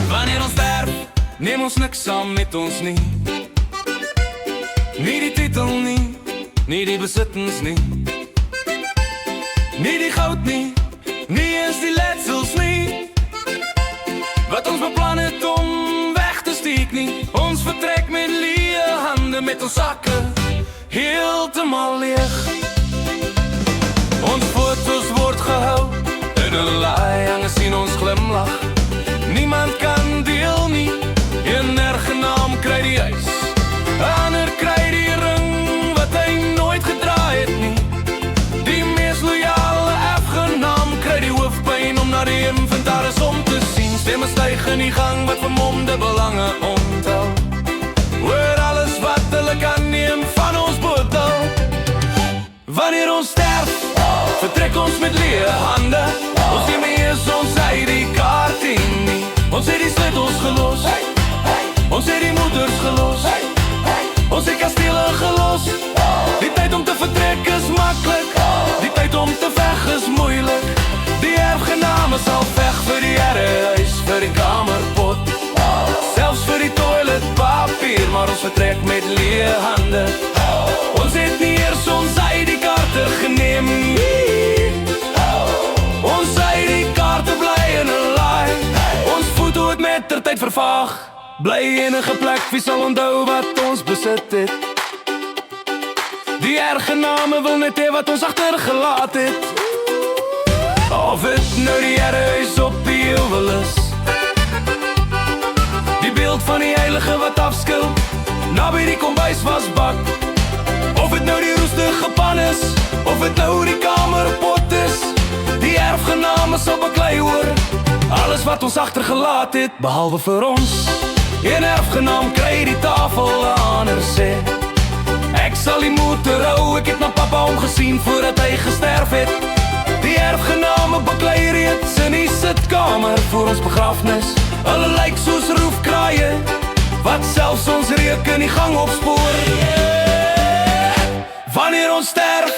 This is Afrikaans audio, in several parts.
Wanneer ons sterf, neem ons niks saam met ons nie. Nie die titel nie, nie die besittings nie. Nie die goud nie, nie eens die letsels nie. Wat ons beplan het om weg te steek nie. Ons vertrek met leë hande, met ons sakke heeltemal leeg. Ons foto's word gehou in 'n laai, hang sien ons glimlach. Niemand kan deel nie, een erfgenaam kry die huis, 'n ander kry die ring wat hy nooit gedraai het nie. Die mees loyale erfgenaam kry die hoofpyn om na die inventaris om te sien. Stemme styg in die gang wat vermomde belange onthou, oor alles wat hulle kan neem van ons botel. Wanneer ons sterf, vertrek ons met leë hande. Ons neem nie eens ons ID-kaart in nie. Ons het die sleutels gelos, ons het die moeders gelos, ons het kastele gelos. Die tyd om te vertrek is maklik, die tyd om te veg is moeilik. Die erfgename sal veg vir die herrehuis, vir die kamerpot, selfs vir die toiletpapier, maar ons vertrek met leë hande. Ons het nie eers ons ID-kaarte geneem nie. Ons ID-kaarte bly in 'n laai. Ons foto het met ter tyd vervaag, bly enige plek, wie sal onthou wat ons besit het. Die erfgename wil net hê wat ons agtergelaat het. Of het nou die herrehuis op die heuwel is, die beeld van die heilige wat afskil, naby die kombuis wasbak. Of het nou die roestige pan is, of het nou die kamerpot is, die erfgename sal baklei hoor alles wat ons agtergelaat het, behalwe vir ons. Een erfgenaam kry die tafel, ander sê ek sal die motor hou, ek het my papa omgesien voordat hy gesterf het. Die erfgename baklei reeds in die sitkamer voor ons begrafnis. Hulle lyk soos roefkraaie wat selfs ons reuk in die gang opspoor. Wanneer ons sterf,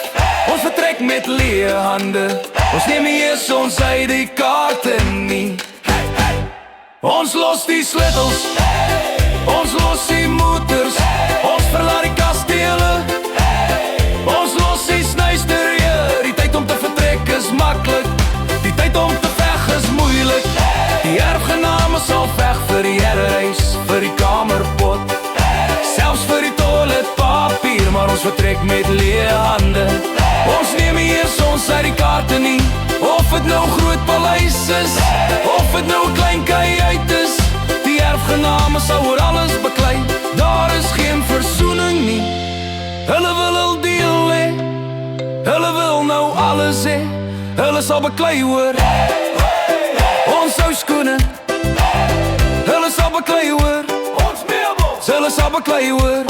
ons vertrek met leë hande. Ons neem nie eens ons ID-kaarte nie. Ons los die sleutels, ons los die motors, ons verlaat die kastele, ons los die snuisterieur. Die tyd om te vertrek is maklik, die tyd om te veg is moeilik. Die erfgename sal veg vir die herrehuis, vir die kamerpot, selfs vir die toiletpapier, maar ons vertrek met leë hande. Ons neem nie eers ons ID-kaarte nie. Of het nou groot paleis is, of het nou klein kajuit is, die erfgename sal oor alles baklei. Daar is geen versoening nie. Hulle wil hul deel hê, hulle wil nou alles hê. Hulle sal baklei hoor ons ou skoene, hulle sal baklei hoor ons meubels, hulle sal baklei hoor